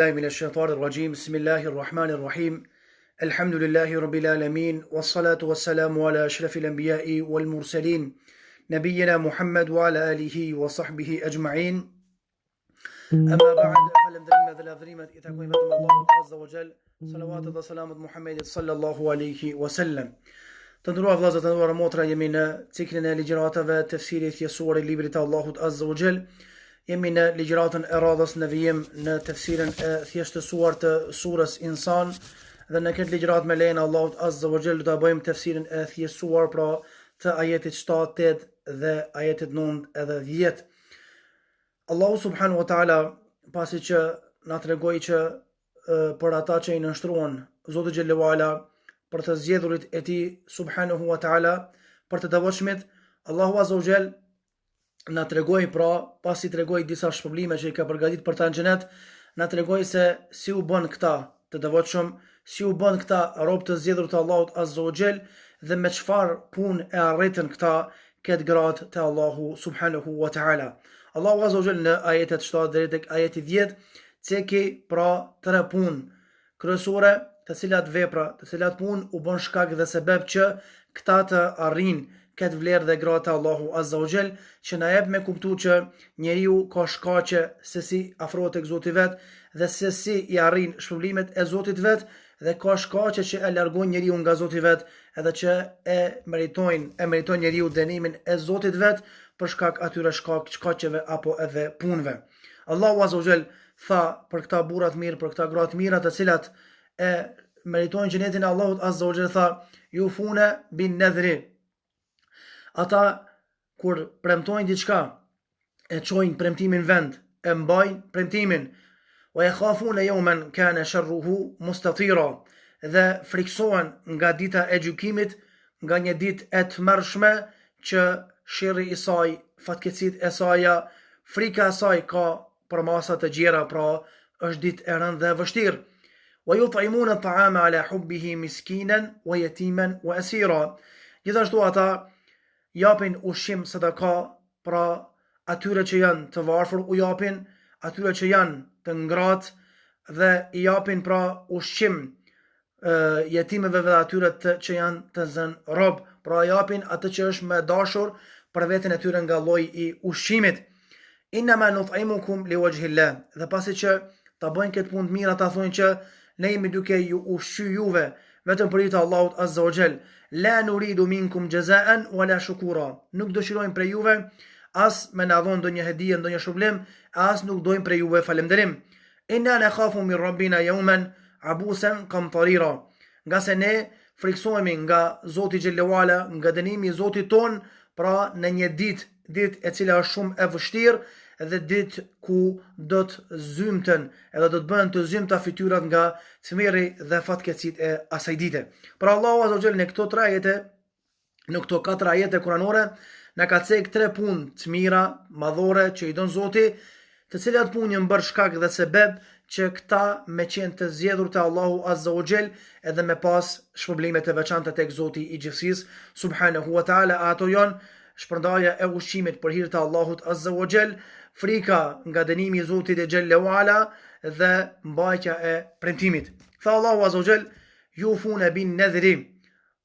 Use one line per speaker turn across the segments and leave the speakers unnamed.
من الشيطان الرجيم بسم الله الرحمن الرحيم الحمد لله رب العالمين والصلاة والسلام على أشرف الأنبياء والمرسلين نبينا محمد وعلى آله وصحبه أجمعين أما بعد فلم دريمة ذلا دريمة إتاكم إبادة الله عز وجل صلوات الله سلامة محمد صلى الله عليه وسلم تندروا أفضل تندروا موترا يمين تكلنا لجراتة تفسير ثيسور اللي الله عز وجل jemi në ligjëratën e radhës në vijim në tefsirin e thjeshtësuar të surës Insan dhe në këtë ligjëratë me lejen e Allahut Azza wa Jall do ta bëjmë tefsirin e thjeshtësuar pra të ajetit 7, 8 dhe ajetit 9 edhe 10. Allahu subhanahu wa taala pasi që na tregoi që për ata që i nënshtruan Zoti xhallahu ala për të zgjedhurit e tij subhanahu wa taala për të devotshmit, Allahu Azza wa Jall na tregoi pra pasi tregoi disa shpërblime që i ka përgatitur për ta në xhenet, na tregoi se si u bën këta të devotshëm, si u bën këta rob të zgjedhur të Allahut Azza wa Jall dhe me çfarë punë e arritën këta këtë gradë te Allahu subhanahu wa taala. Allahu Azza wa Jall në ajetet 7 deri tek ajeti 10 ceki pra 3 punë kryesore, të cilat vepra, të cilat punë u bën shkak dhe sebeb që këta të arrijnë këtë vlerë dhe gradë të Allahu Azza wa Jall, që na jep me kuptu që njeriu ka shkaqe se si afrohet tek Zoti vet dhe se si i arrin shpërblimet e Zotit vet dhe ka shkaqe që e largon njeriu nga Zoti vet edhe që e meriton njeriu dënimin e Zotit vet për shkak atyre shkaqeve apo edhe punëve. Allahu Azza wa Jall tha për këta burra të mirë, për këta gra të mira të cilat e meritojnë xhenetin e Allahut Azza wa Jall, tha yufuna bin nadhri. Ata kur premtojnë diçka, e çojnë premtimin vend, e mbajnë premtimin. Wa yakhafuna yawman kana sharruhu mustatira, dhe friksohen nga dita e gjykimit, nga një ditë e tmerrshme që sherri i saj, fatkeqësitë e saj, frika e saj ka përmasa të gjera, pra është ditë e rëndë dhe e vështirë. Wa yut'imuna at'ama ala hubbihi miskinan wa yatiman wa asira. Gjithashtu ata japin ushqim sadaka, pra atyre që janë të varfër u japin, atyre që janë të ngratë dhe i japin pra ushqim jetimeve dhe atyre që janë të zënë rob, pra japin atë që është më dashur për veten e tyre nga lloji i ushqimit. Innama nut'imukum liwajhillah, dhe pasi që ta bëjnë këtë punë të mirë, ata thonë që ne jemi duke ju ushqyer juve vetëm për hir të Allahut Azza wa Jall. La nuridu minkum jazaan wala shukura. Nuk dëshirojmë prej juve as me na dhon ndonjë hedije, ndonjë shpërblim, as nuk dojmë prej juve falënderim. Inna nakhafu min rabbina yawman abusan qamtarira. Nga se ne friksohemi nga Zoti xhallahu ala, nga dënimi i Zotit ton, pra në një ditë e cila është shumë e vështirë dhe ditë ku do të zymten edhe do të bëhen të zymta fytyrat nga tmerri dhe fatkeqësitë e asaj dite. Pra Allahu Azza wa Jall në këto 3 ajete, në këto 4 ajete kuranore na ka cek 3 punë të mira, madhore që i don Zoti, të cilat punë janë bërë shkak dhe sebeb që këta me qenë të zgjedhur te Allahu Azza wa Jall edhe me pas shpërblime të veçanta tek Zoti i gjithësisë subhanahu wa taala. Ato janë shpërndarja e ushqimit për hir të Allahut Azza wa Jall, frika nga dënimi i Zotit e xhallahu ala dhe mbajtja e premtimit. Tha Allahu Azza wa Jall yufuna bin nadhri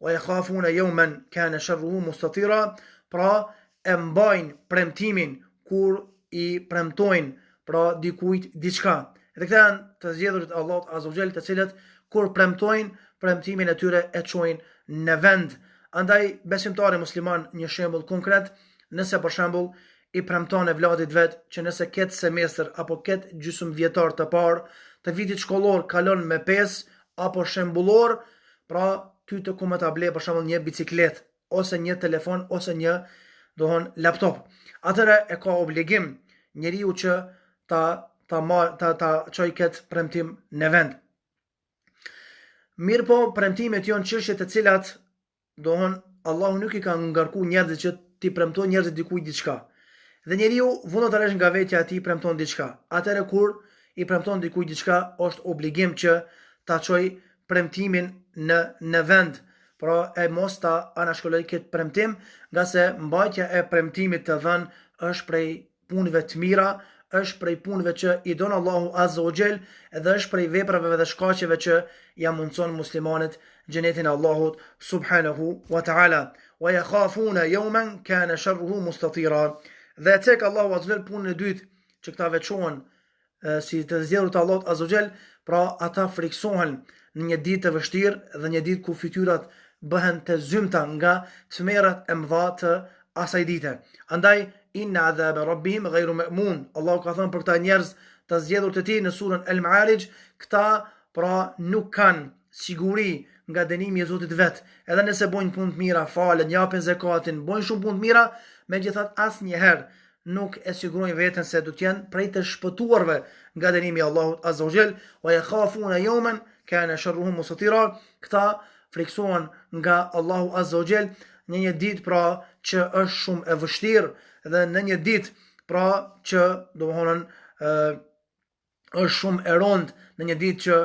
wa yakhafuna yawman kana sharruhu mustatira, pra e mbajnë premtimin kur i premtojnë pra dikujt diçka. Dhe këta janë të zgjedhurit e Allahut Azza wa Jall, të cilët kur premtojnë, premtimin e tyre e çojnë në vend. Andaj besimtari musliman, një shembull konkret, nëse për shembull i premton e vladit vet që nëse këtë semestër apo këtë gjysmë vjetar të parë të vitit shkollor kalon me 5 apo shembullor, pra ty të kumë ta ble për shembull një bicikletë ose një telefon ose një laptop. Atëre e ka obligim njeriu që ta çoj këtë premtim në vend. Mirë po, premtimet janë çështje të cilat Allahu nuk i ka ngarku njerëzit që ti premton njerëzit dikujt diçka. Dhe njeriu vullnetarisht nga vetja e tij premton diçka. Atëherë kur i premton dikujt diçka, është obligim që ta çoj premtimin në vend, pra e mos ta anashkoloj këtë premtim, nga se mbajtja e premtimit të dhënë është prej punëve të mira, është prej punëve që i don Allahu Azza wa Jall dhe është prej veprave dhe shkaqeve që ja mundson muslimanit xhenetin e Allahut subhanahu wa ta'ala. Wa yakhafuna yawman kana sharruhu mustatira. Dhe tek Allahu Azza wa Jall punën e dytë që këta veçohen si të zgjedhur të Allahut Azza wa Jall, pra ata friksohen në një ditë të vështirë dhe një ditë ku fytyrat bëhen të zymta nga tmerrat e mëdha të asaj dite. Andaj inna adhab rabbihim ghayru ma'mun. Allahu ka thënë për këta njerëz të zgjedhur të tij në surën Al-Ma'arij, këta pra nuk kanë siguri nga dënimi i Zotit vet. Edhe nëse bojnë punë të mira, falen, japin zakatin, bojnë shumë punë të mira, megjithatë asnjëherë nuk e sigurojnë veten se do të jenë prej të shpëtuarve nga dënimi i Allahut Azza wa Jall. Wa yakhafuna yawman kana sharruhu mustatira. Këta friksohen nga Allahu Azza wa Jall në një ditë pra që është shumë e vështirë dhe në një ditë pra që është shumë e rëndë, në një ditë që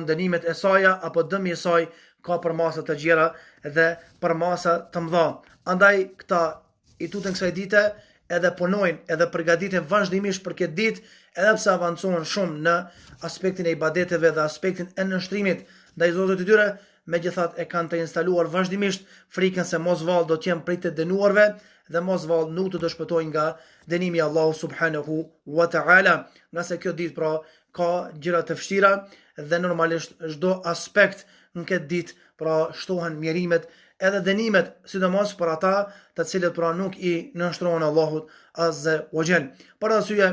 dënimet e saj apo dëmi i saj ka përmasa të gjera dhe përmasa të mëdha. Andaj këta i tutën kësaj dite edhe punojnë edhe përgatiten vazhdimisht për këtë ditë, edhe pse avancojnë shumë në aspektin e ibadeteve dhe aspektin e nënshtrimit ndaj Zotit të tyre, megjithatë e kanë të instaluar vazhdimisht frikën se mos vallë do të jenë prej të dënuarve dhe mos vallë nuk do të shpëtojnë nga dënimi i Allahut subhanahu wa ta'ala. Nga se kjo ditë pra ka gjëra të vështira dhe normalisht çdo aspekt në këtë ditë pra shtohen mjerimet edhe dënimet, sidomos për ata të cilët pra nuk i nënshtrohen Allahut Azza wa Jall. Për arsye,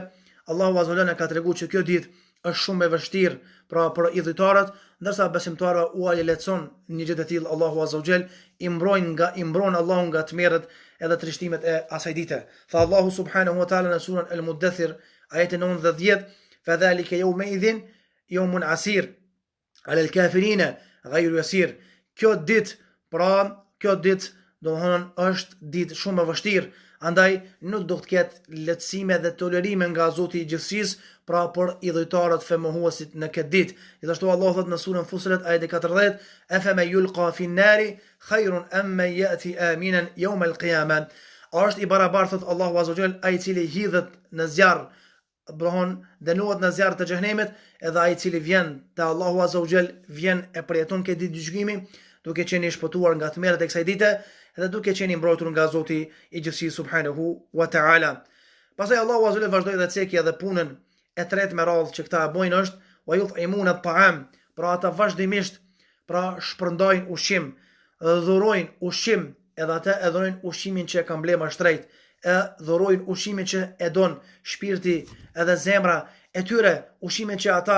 Allahu Azza wa Jall ka treguar që kjo ditë është shumë e vështirë pra për idhujtarët, ndërsa besimtarët u lehtëson një gjë të tillë. Allahu Azza wa Jall i mbron Allahu nga tmerrat edhe trishtimet e asaj dite. Tha Allahu subhanahu wa ta'ala në surën Al-Muddathir ajeti 90: "Fadhalika yawma idhin yawmun asir 'ala al-kafirina ghayru yasir." Kjo ditë domthonë është ditë shumë e vështirë, andaj nuk do të ketë lehtësime dhe tolerime nga Zoti i gjithësisë pra për idhujtarët femohuesit në këtë ditë. Gjithashtu Allah thot në surën Fussilet ajeti 40: "Afa man yulqa fi an-nari khayrun am man ya'ti aminan yawm al-qiyamah." Është i barabartë thot Allahu Azza wa Jall ai i cili hidhet në zjarr, dënohet në zjarr të xhenemit, edhe ai i cili vjen te Allahu Azza wa Jall vjen e përjeton këtë ditë gjykimi, duke qenë i shpëtuar nga tmerrat e kësaj dite dhe duke qenë mbrojtur nga Zoti i gjithësisë subhanahu wa ta'ala. Pastaj Allahu Azza wa Jall vazhdoi dhe ceki edhe punën e tretë me radhë që këta bojnë është wa yut'imuna at-ta'am, pra ata vazhdimisht pra shpërndajnë ushqim, dhurojnë ushqim, edhe ata e dhurojnë ushqimin që ka mblema shtrejt, e dhurojnë ushqimin që e don shpirti edhe zemra e tyre, ushqimin që ata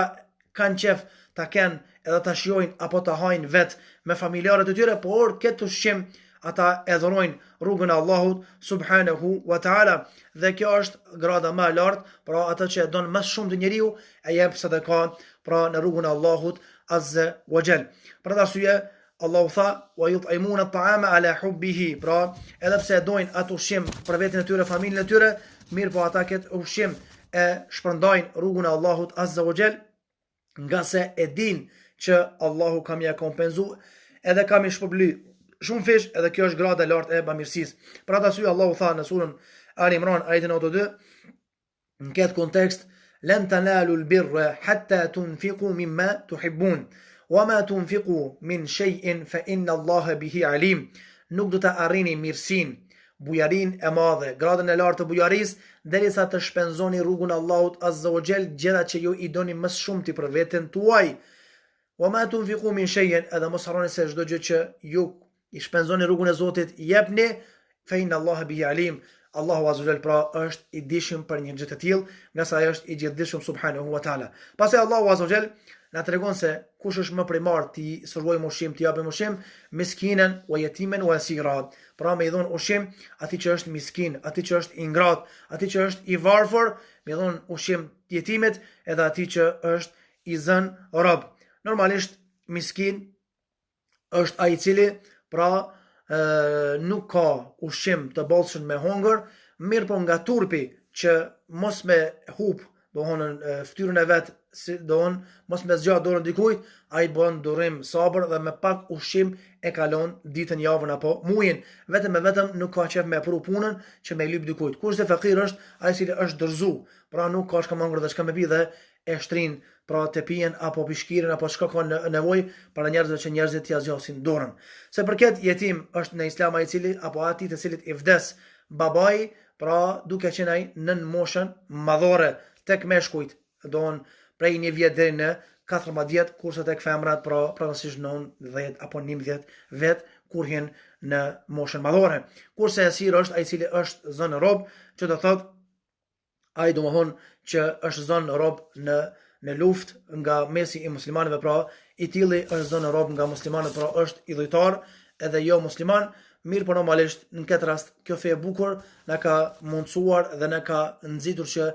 kanë qef ta kenë edhe ta shijojnë apo ta hajnë vetë me familjarët e tyre, por këtë ushqim ata e dhurojnë rrugën e Allahut subhanahu wa ta'ala. Dhe kjo është grada më e lartë, pra ata që e don më shumë të njeriu e jep sadaka pra në rrugën e Allahut Azza wa Jall. Për atë arsye Allahu tha wa yut'imuna at-ta'ama ala hubbihi, pra edhe pse e dojnë atë ushqim për veten e tyre, familjen e tyre, mirë po ata këtë ushqim e shpërndajnë rrugën e Allahut Azza wa Jall, nga se e din që Allahu kam ja kompenzu edhe kam i shpërbly shumë fish, edhe kjo është grada e lartë e bamirësisë. Për atë arsye Allahu tha në surën Ali Imran ajetin 82 në këtë kontekst: "Lan tanalu al-birra hatta tunfiqu mimma tuhibbun, wa ma tunfiqu min shay'in fa inna Allaha bihi alim." Nuk do të arrini mirësinë, bujarinë e madhe, gradën e lartë të bujarisë, derisa të shpenzoni rrugën e Allahut Azza wa Jall gjërat që ju i doni më shumë ti për veten tuaj. Wa ma tunfiqu min shay'in, edhe mos harroni se çdo gjë që ju i shpenzoni rrugën e Zotit jepni, fa inna Allaha bihi alim. Allahu Azza wa Jall pra është i dishëm për një gjë të tillë, nga sa ai është i gjithdijshëm subhanahu wa ta'ala. Pastaj Allahu Azza wa Jall na tregon se kush është më primar ti servojmë ushqim, ti japim ushqim, miskinen wa yatimen wa asira. Pra me i dhon ushqim atij që është miskin, atij që është i ngrat, atij që është i varfër, me i dhon ushqim jetimit edhe atij që është i zën rob. Normalisht miskin është ai i cili pra nuk ka ushqim të bollshëm me hongër, mirë po nga turpi që mos me hup dohonën fytyrën e vet si don mos me zgjat dorën dikujt, ai bën durim sabër dhe me pak ushqim e kalon ditën, javën apo muajin. Vetëm nuk ka qef me pru punën që me lyp dikujt. Kurse fakir është ai cili është dorzu, pra nuk ka çka mangur dhe çka me pi dhe e shtrin pra të pijen apo pishkirin apo çka ka nevojë para njerëzve që njerëzit t'ia zgjasin dorën. Se përket jetim është në Islam ai cili apo ati të cilit i vdes babai, pra duke qenë ai nën moshën madhore tek meshkujt, don prej 1 vjet deri në 14 vjet, kurse tek femrat pra pranisht 9, 10 apo 11 vet kur hin në moshën madhore. Kurse esir është ai cili është zënë rob, që do thot ai domthon që është zënë rob në luftë nga mesi i muslimanëve, pra i tilli është zënë rob nga muslimanët, pra është idhujtar edhe jo musliman. Mirë po normalisht në këtë rast kjo fe e bukur na ka mundsuar dhe na ka nxitur që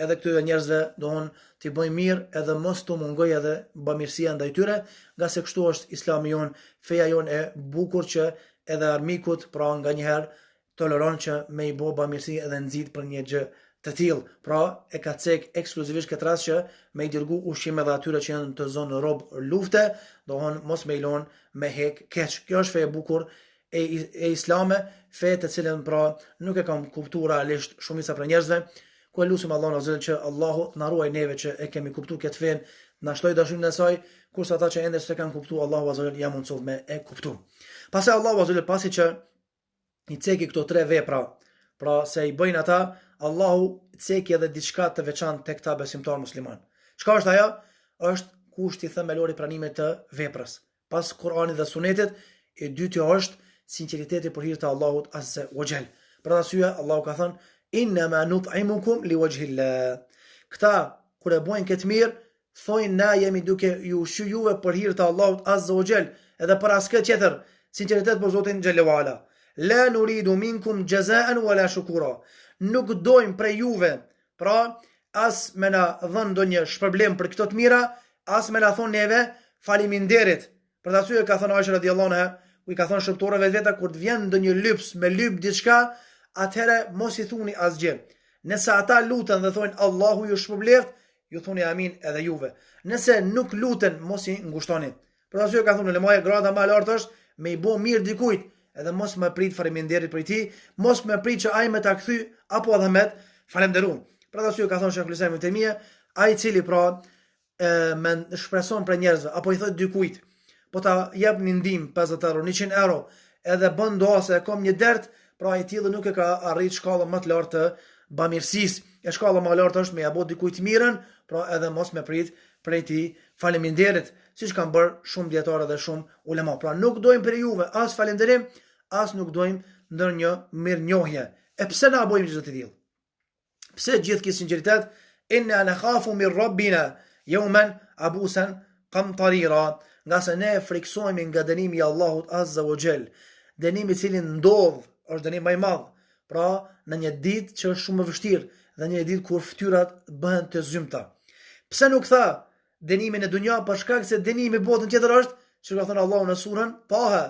edhe këtyre njerëzve dohon t'i bëjmë mirë edhe mos t'u mungoj edhe bamirësia ndaj tyre, nga se kështu është Islami jon, feja jon e bukur që edhe armikut pra nganjëherë toleron që me i bë bamirësi edhe nxit për një gjë të tillë. Pra e ka cek ekskluzivisht këtë rast që me i dërgu ushqim edhe atyre që janë të zonë rob lufte, dohon mos me ilon me hek keq. Kjo është fe e bukur e islame, fe të cilën pra nuk e kam kuptuar realisht shumica për njerëzve, ku e lutim Allahun azza që Allahu na ruaj neve që e kemi kuptuar këtë fen, na shtoj dashurinë e saj, kurse ata që ende s'e kanë kuptuar, Allahu azza ja mundsov me e kuptu. Pastaj Allahu azza pasi që i ceki këto 3 vepra, pra se i bëjnë ata, Allahu ceki edhe diçka të veçantë tek ta besimtar musliman. Çka është ajo? Është kushti themelor i pranimit të veprës. Pas Kur'anit dhe Sunetit, e dytja është sinqeriteti për hir të Allahut azza wa jall. Për arsye Allahu ka thënë inma nut'imukum liwajhillah. Këta kur e bojnë këtë mirë, thojnë na jemi duke ju ushqyuar për hir të Allahut azza wa jall, edhe për askë tjetër, sinqeritet për Zotin xhallahu ala. La nuridu minkum jazaan wala shukura. Nuk dojmë prej juve, pra as me na dhënë ndonjë shpërblim për këto të mira, as me na thonë neve faleminderit. Për arsye ka thënë Aisha radhiyallahu anha, ku i ka thënë shërptorëve vetë kur të vjen ndonjë lyps me lyp diçka, atëherë mos i thuni asgjë. Nëse ata luten dhe thonë Allahu ju shpërbleft, ju thoni amin edhe juve. Nëse nuk luten, mos i ngushtoni. Për arsye ka thënë lemaja grada më e lartë është me i bë mirë dikujt, edhe mos më prit faleminderit për ti, mos më prit që ai më ta kthy apo edhe me falënderum. Për arsye ka thënë Sheikhul Islam Ibn Taymija, ai i cili pra me shpreson për njerëzve apo i thot dikujt, po ta jep një ndim 50 euro, 100 euro, edhe bën doa se kom një dert, pra i tillë nuk e ka arrit shkallën më të lartë të bamirësisë. E shkalla më e lartë është me ja bë dikujt mirën, pra edhe mos me prit prej ti faleminderit, siç kanë bërë shumë dietarë dhe shumë ulema. Pra nuk dojmë për juve as falënderim, as nuk dojmë ndonjë mirënjohje. E pse na bëjmë çdo të tillë? Pse gjithë kjo sinqeritet? Inna nakhafu min rabbina yawman abusan qamtarira. Nga se ne friksohemi nga dënimi i Allahut azza wa jall. Dënimi i cili ndodh është dënim më i madh. Pra në një ditë që është shumë e vështirë dhe një ditë kur fytyrat bëhen të zymta. Pse nuk tha dënimin e dunja, për shkak se dënimi i botën tjetër është, që ka thënë Allahu në surën Taha,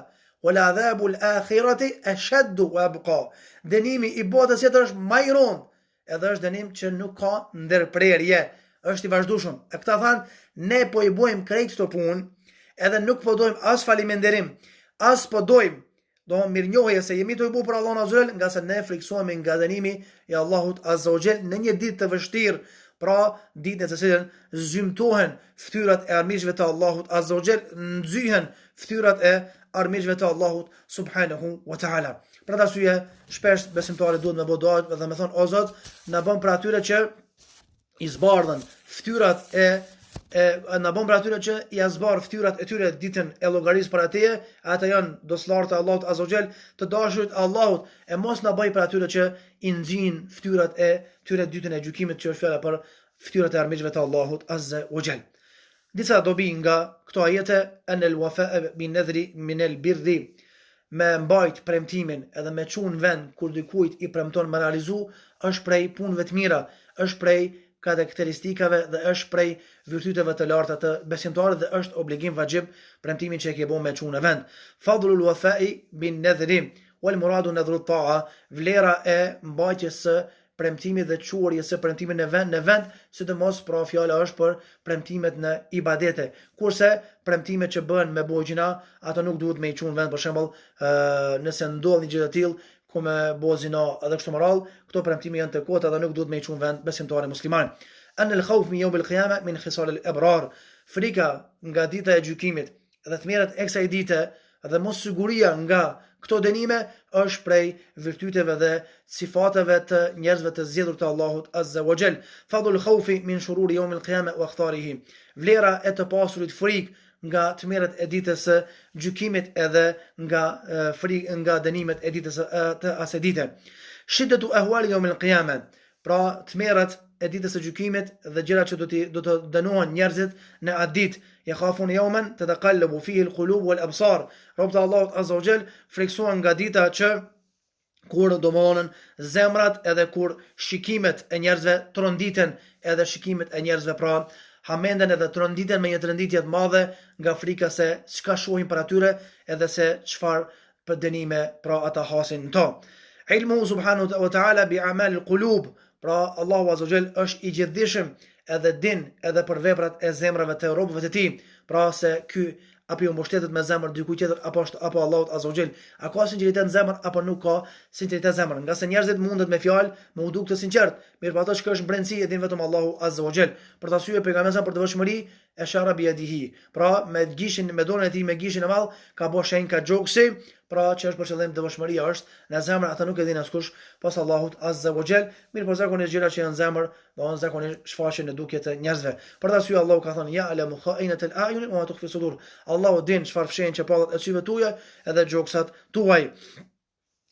wala adhabul akhirati ashaddu wa abqa. Dënimi i botës tjetër është më i rëndë, edhe është dënim që nuk ka ndërprerje, është i vazhdueshëm. E këta thanë, ne po i bojmë krejt këto punë, edhe nuk po dojmë as falimenderim, as po dojmë mirënjohje se jemi të i bu për Allahun azza wa jall, nga se ne friksohemi nga dënimi i Allahut azza wa jall në një ditë të vështirë, pra ditën e të cilën zymtohen fytyrat e armiqve të Allahut azza wa jall, nxyhen fytyrat e armiqve të Allahut subhanahu wa taala. Për atë arsye shpesh besimtarët duhet me bëj dua dhe me thon o Zot, na bën për atyre që i zbardhën fytyrat na bën për atyre që i zbardh fytyrat e tyre ditën e llogarisë për atë, ata janë doslarë të Allahut azza wa jall, të dashurit të Allahut, e mos na bëj për atyre që i nxjin fytyrat e tyre ditën e gjykimit, që është fjala për fytyrat e armiqve të Allahut azza wa jall. Disa dobi nga këto ajete, anel wafa bin nadhri min al birri, me mbajt premtimin edhe me çun vend kur dikujt i premton me realizu, është prej punëve të mira, është prej karakteristikave dhe është prej virtyteve të larta të besimtarit dhe është obligim vajib premtimin që e ke bën me çun në vend. Fadlul wafa'i bin nadhri wal muradu nadhru ta'a, vlera e mbajtjes së premtimit dhe quarjes së premtimit në vend, sidomos pra fjala është për premtimet në ibadete. Kurse premtimet që bëhen me bojgjina, ato nuk duhet me i çunë vend, për shembull, nëse ndodh një gjë e tillë ku me bozina edhe kështu me radhë, këto premtime janë të kota dhe nuk duhet me i çunë vend besimtarit musliman. An al-khawf min yawm al-qiyamah min khisal al-abrar. Frika nga dita e gjykimit dhe tmerrat e kësaj dite dhe mos siguria nga këto dënime është prej virtyteve dhe sifateve të njerëzve të zgjedhur të Allahut Azza wa Jall. Fadlul khawfi min shururi yawm al-qiyamah wa akhtarihi. Vlera e të pasurit frikë nga tmerrat e ditës së gjykimit edhe nga dënimet e ditës të asaj dite. Shiddatu ahwali yawm al-qiyamah. Pra tmerrat e ditës së gjykimit dhe gjërat që do të dënohen njerëzit në atë ditë. Yakhafun yawman tataqallabu fihi al-qulub wal-absar. Robët e Allahut Azza wa Jall friksohen nga dita që kur domthonën zemrat edhe kur shikimet e njerëzve tronditen, edhe shikimet e njerëzve pra hamenden edhe tronditen me një tronditje të madhe nga frika se çka shohin për atyre edhe se çfarë për dënime pra ata hasin to. Ilmu subhanahu wa ta'ala bi a'mal al-qulub. Pra Allahu Azza wa Jall është i gjithdijshëm edhe din edhe për veprat e zemrave të robëve të tij. Pra se ky apo ju mbështetet me zemër dikujt tjetër apo Allahut Azza wa Jall. A ka sinqeritet në zemër apo nuk ka sinqeritet në zemër? Nga se njerëzit mundet me fjalë me u duk të sinqert, mirë po ato që është brendësi e din vetëm Allahu Azza wa Jall. Për ta syë pejgamberi për devotshmëri e shara bi yadihi. Pra me gishin me dorën e tij me gishin e madh ka bërë shenjë ka gjoksi, pra që është për qëllim devotshmëria është në zemër, ata nuk e din askush pas Allahut Azza wa Jall. Mirë po zakonisht gjërat që janë në zemër, do të zakonisht shfaqen në dukje të njerëzve. Për ta syë Allahu ka thënë ya alamu kha'inatul a'yun wa ma tukhfi sudur. Allahu din çfarë fshehin çepallat e syve tuaja edhe gjoksat tuaj.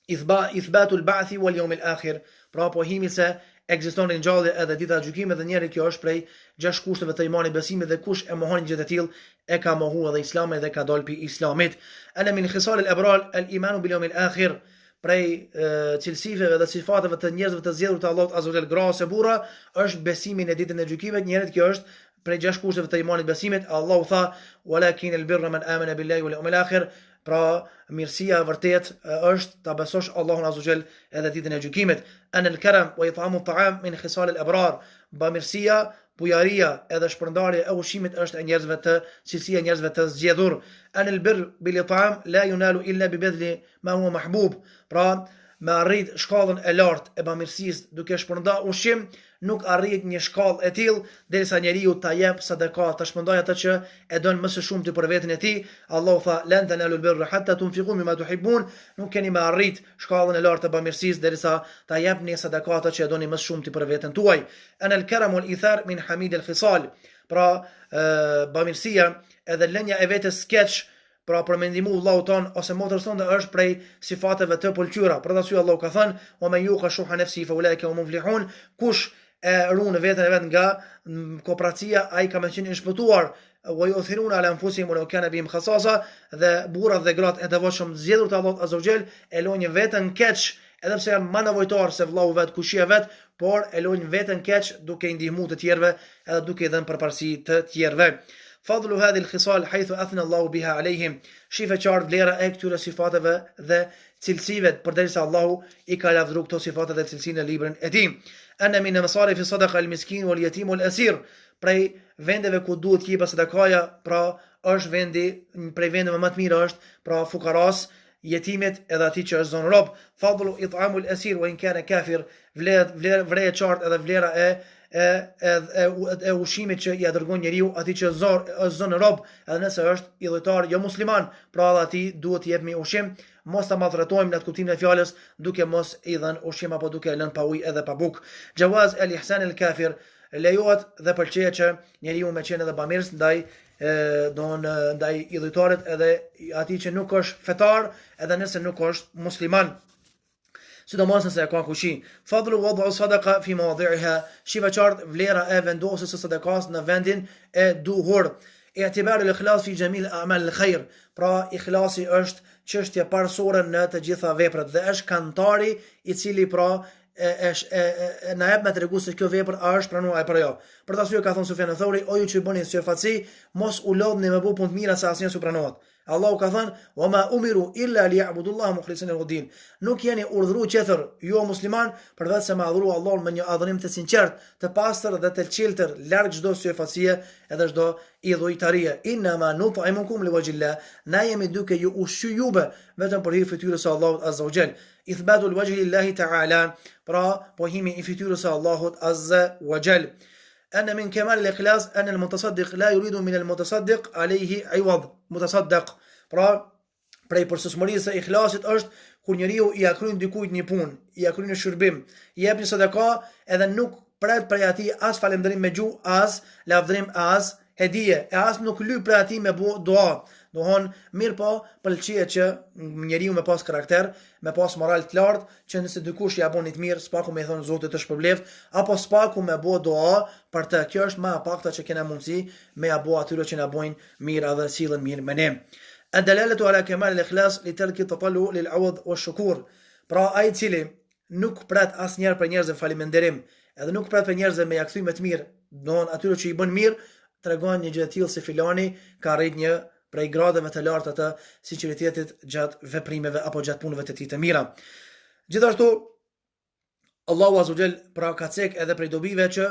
Ithbatul ba'thi wal yawm al-akhir. Pra pohimi se ekziston ringjallje edhe dita e gjykimit dhe njëri kjo është prej 6 kushteve të imanit besimit dhe kush e mohon gjë të tillë e ka mohuar edhe Islamin dhe ka dalë pi Islamit. Ana min khisal al-abrar al-iman bil yawm al-akhir. Prej cilësive dhe sifateve të njerëzve të zgjedhur të Allahut Azza wa Jall gra ose burra është besimi në ditën e gjykimit. Njëri kjo është prej 6 kushteve të imanit besimit. Allahu tha walakin al-birra man amana billahi wal yawmil akhir. Pra mirësia e vërtet është ta besosh Allahun Azza wa Jall edhe ditën e gjykimit. An al-karam wa it'amu at-ta'am min khisal al-abrar. Bamirësia, bujaria edhe shpërndarja e ushqimit është e njerëzve të cilësia e njerëzve të zgjedhur. An al-birr bil it'am la yunalu illa bi badli ma huwa mahbub. Pra me arrit shkallën e lartë e bamirësisë duke shpërndar ushqim, nuk arrit një shkallë e tillë derisa njeriu ta jep sadaka, ta shpërndajë atë që e don më së shumti për veten e tij. Allahu tha lan tanalu al-birra hatta tunfiqu mimma tuhibbun. Nuk keni me arrit shkallën e lartë të bamirësisë derisa ta jepni sadaka atë që e doni më së shumti për veten tuaj. Ana al-karam wal-ithar min hamid al-khisal. Pra bamirësia edhe lënia e vetes skeç, pra për mendimu Allahu ton ose motrës tonë është prej sifateve të pëlqyera. Për dashu Allahu ka thënë: "Wa man yuqa shuha nafsihi fa ulaika hum muflihun." Kush e ruan veten e vet nga kooperacia, ai ka qenë i shpëtuar. Wa yuthiruna ala anfusihim wa law kana bihim khasasa. Dhe burrat dhe gratë e devotshëm zgjedhur të Allahut Azza wa Jall e lojnë veten keq, edhe pse janë më nevojtar se vllau vet, kushia vet, por e lojnë veten keq duke i ndihmuar të tjerëve edhe duke i dhënë përparësi të tjerëve. Fadlu hadhi al-khisal haythu athna Allahu biha alayhim. Shifa qartë vlera e këtyre sifateve dhe cilësive përderisa Allahu i ka lavdëruar këto sifate dhe cilësinë në librin e tij. Ana min masarif sadaqa al-miskin wal yatim wal asir. Prej vendeve ku duhet jepë sadakaja, pra është vendi prej vendeve më të mira është pra fukaras, jetimit edhe atij që është zonë rob. Fadlu it'amu al-asir wa in kana kafir. Vlera qartë edhe vlera e ushimit që ja dërgon njeriu atij që është zonë rob, edhe nëse është idhujtar jo musliman, pra edhe atij duhet të jepmi ushqim, mos ta maltratojmë në kuptimin e fjalës duke mos i dhënë ushqim apo duke e lënë pa ujë edhe pa bukë. Jawaz al-ihsan al-kafir. Lejohet dhe pëlqejet që njeriu me qenë edhe bamirës ndaj idhujtarit edhe atij që nuk është fetar, edhe nëse nuk është musliman. Sidomos nëse ka kushi. Fadlu wad'u sadaqa fi mawadhi'iha. Shifa qartë vlera e vendosjes së sadakas në vendin e duhur. I'tibaru al-ikhlas fi jami' al-a'mal al-khair. Pra ikhlasi është çështja parsorë në të gjitha veprat dhe është kantari i cili pra na jep me tregu se kjo vepër a është pranuar apo jo. Për ta thënë ka thënë Sufjan al-Thauri, o ju që bëni sirfatsi, mos u lodhni me bu punë të mira se asnjë s'u pranohet. Allahu ka thënë: "Wa ma umiru illa liya'budullaha mukhlisina lahu-d-din." Nuk jeni urdhëruar qetër ju musliman përveç se me adhuru Allahun me një adhurim të sinqert, të pastër dhe të çeltër, larg çdo syfacie edhe çdo idhujtarie. Inna ma nut'imukum liwajhillah. Na jemi duke ju ushqy juve vetëm për hir fytyrës së Allahut azza wa jall. Ithbatu al-wajhi lillahi ta'ala. Pra pohimi I fytyrës së Allahut azza wa jall. أن من كمال الإخلاص أن المتصدق لا يريد من المتصدق عليه عوض متصدق. Pra, prej përsosmërisë së ikhlasit është kur njeriu I kryen dikujt një punë, I kryen një shërbim, I jep një sadaka edhe nuk pret prej atij as falënderim me gjuhë, as lavdërim, as hedije, e as nuk lyp prej atij me bu dua. Dohon mirë po pëlqejet që njeriu me pas karakter, me pas moral të lartë, që nëse dikush ja bën të mirë, s'paku me thon Zotit të shpërbleft, apo s'paku me bu dua për të. Kjo është më e pakta që kena mundësi me ja bu atyre që na bojnë mirë edhe sillen mirë me ne. الدلالة على كمال الإخلاص لترك التطلع للعوض والشكور. Pra ai I cili nuk pret asnjëherë për njerëzve falimenderim, edhe nuk pret për njerëzve me ja kthy me të mirë, domthon atyre që I bën mirë, tregon një gjë të tillë se filani ka arrit një prej gradave të larta të sinqeritetit gjatë veprimeve apo gjatë punëve të tij të mira. Gjithashtu Allahu azza wa jall pra ka cek edhe prej dobive që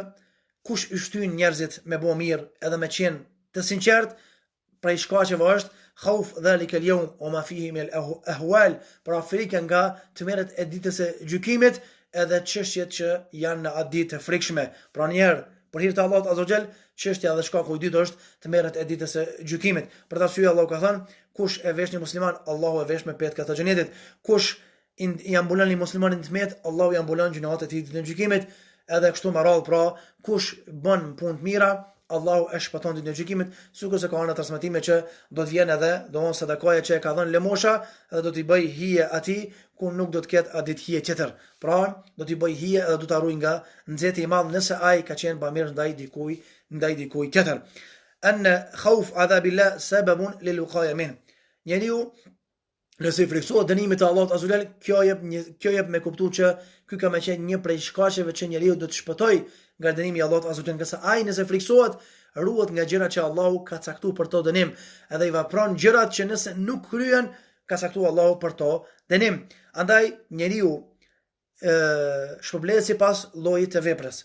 kush I shtyn njerëzit me bë mirë edhe me qenë të sinqert, prej shkaqeve është khauf dhalika al-yawm wa ma fihi min al-ahwal, pra frika nga tmerret e ditës së gjykimit edhe çështjet që janë në atë ditë të frikshme. Pra njerë për hir të Allahut azza wa jall, çështja dhe shkaku I dytë është tmerret e ditës së gjykimit. Për ta syë Allahu ka thënë: kush e vesh një musliman, Allahu e vesh me petkat e xhenetit. Kush I ambulon një muslimanin të tmet, Allahu I ambulon gjunat e tij ditën e gjykimit. Edhe kështu me radhë, pra kush bën punë të mira, Allahu e shpëton ditën e gjykimit, sikur se ka në transmetime që do të vjen edhe domon sadakaja që e ka dhënë Lemosha, edhe do t'i bëj hije atij ku nuk do të ketë atë ditë hije tjetër. Pra, do t'i bëj hije edhe do ta ruaj nga nxehti I madh nëse ai ka qenë bamirë ndaj dikujt tjetër. An khawf adhabillah sababun lilwiqaya min. Njeriu nëse I friksohet dënimit të Allahut azza wa jall, kjo jep me kuptuar që ky ka më qenë një prej shkaqeve që njeriu do të shpëtoj nga dënimi I Allahut azza wa jall, nga sa ai nëse friksohet ruhet nga gjërat që Allahu ka caktuar për to dënim, edhe I vepron gjërat që nëse nuk kryen ka caktuar Allahu për to dënim. Andaj njeriu shpërblet sipas llojit të veprës.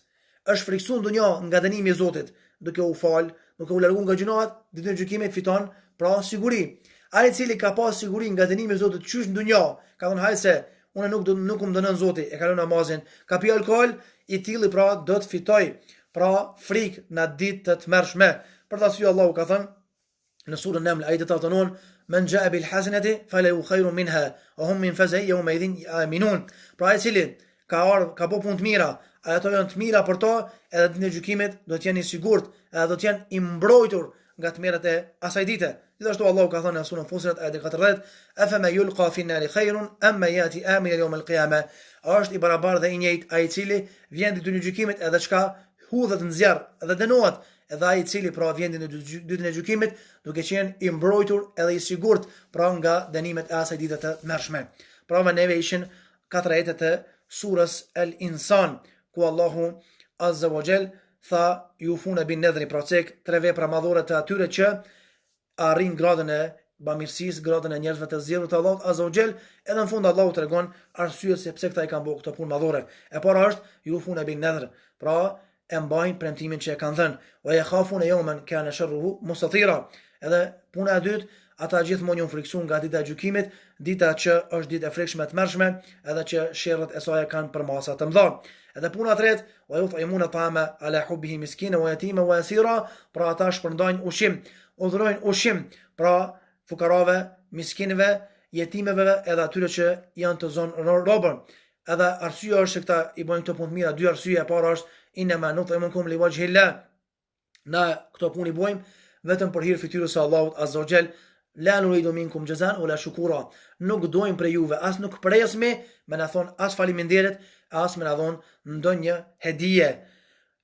Është friksuar ndonjë nga dënimi I Zotit, duke u fal, duke u larguar nga gjunat, ditën e gjykimit fiton pra siguri. Ai I cili ka pas siguri nga dënimi I Zotit qysh ndonjë, ka thënë hajse unë nuk më dënon Zoti, e kalon namazin, ka pi alkool, I tilli pra do të fitoj pra frikë në ditë të tmerrshme. Për ta syë Allahu ka thënë në surën Naml ajeti 89: "Men ja'a bil hasanati falahu khayrun minha wa hum min faza'i yawma idhin aminun." Pra ai I cili ka bëu punë të mira, ato janë të mira për to, edhe ditën e gjykimit do të jenë I sigurt, edhe do të jenë I mbrojtur nga tmerrat e asaj dite. Gjithashtu Allahu ka thënë në surën Fusilat ajeti 40: "Afama yulqa fi an-nari khayrun amma yati amina yawm al-qiyamah." Është I barabartë dhe I njëjtë ai I cili vjen ditën e gjykimit edhe çka hudhet në zjarr dhe dënohet, edhe ai I cili pra vjen ditën e gjykimit duke qenë I mbrojtur edhe I sigurt pra nga dënimet e asaj dite të mërshme. Pra me neve ishin 4 ajete të surës El-Insan, ku Allahu azza wa jall tha yufuna bin nadhri, pra cek 3 vepra madhore të atyre që arrin gradën e bamirësisë, gradën e njerëzve të zgjedhur të Allahut azza wa jall. Edhe në fund Allahu tregon arsyeën se pse këta I kanë bërë këto punë madhore. E para është yufuna bin nadhr, pra e mbajnë premtimin që e kanë dhënë. Wa yakhafuna yawman kana sharruhu mustatira. Edhe puna e dytë, ata gjithmonë janë friksuar nga dita e gjykimit, dita që është ditë e frikshme të mërshme, edhe që sherrët e saj kanë përmasa të mëdha. Edhe puna e tretë, wa yut'imuna ta'ama ala hubbihi miskina wa yatima wa asira, pra ata shpërndajnë ushqim, udhërojnë ushqim, pra fukarave, miskinëve, jetimeve edhe atyre që janë të zonë robër. Edhe arsyeja është se këta I bojnë këto punë të mira, dy arsye. E para është inma nut'imukum liwajhillah. Na këto punë I bojmë vetëm për hir fytyrës së Allahut azza wa jall. La nuridu minkum jazaan wala shukura. Nuk dojmë për juve, as nuk presmi me na thon as faleminderit, as me na dhon ndonjë hedije.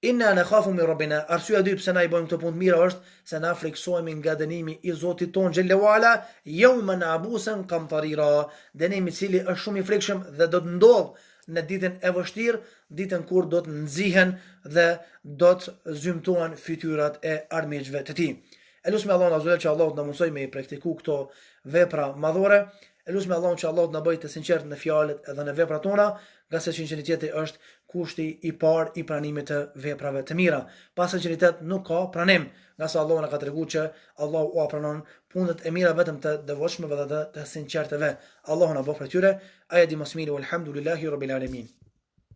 Inna nakhafu min rabbina. Arsyeja e dytë pse na I bojmë këto punë të mira është se na friksohemi nga dënimi I Zotit ton xhella wala, yawman abusan qamtarira. Dënimi I cili është shumë I frikshëm dhe do të ndodh në ditën e vështirë, ditën kur do të nxihen dhe do të zymtohen fytyrat e armiqve të tij. Elusme Allahun azza që Allahu të na mësoj me i praktiku këto vepra madhore. Elusme Allahun që Allahu të na bëjë të sinqert në fjalët edhe në veprat tona, nga se sinqeriteti është kushti i parë i pranimit të veprave të mira. Pa sinqeritet nuk ka pranim, nga se Allahu na ka treguar që Allahu ua pranon punët e mira vetëm të devotshmëve dhe të sinqertëve. Allahu na bëf për tyre. Aja di mësmiri walhamdulillahi rabbil alamin.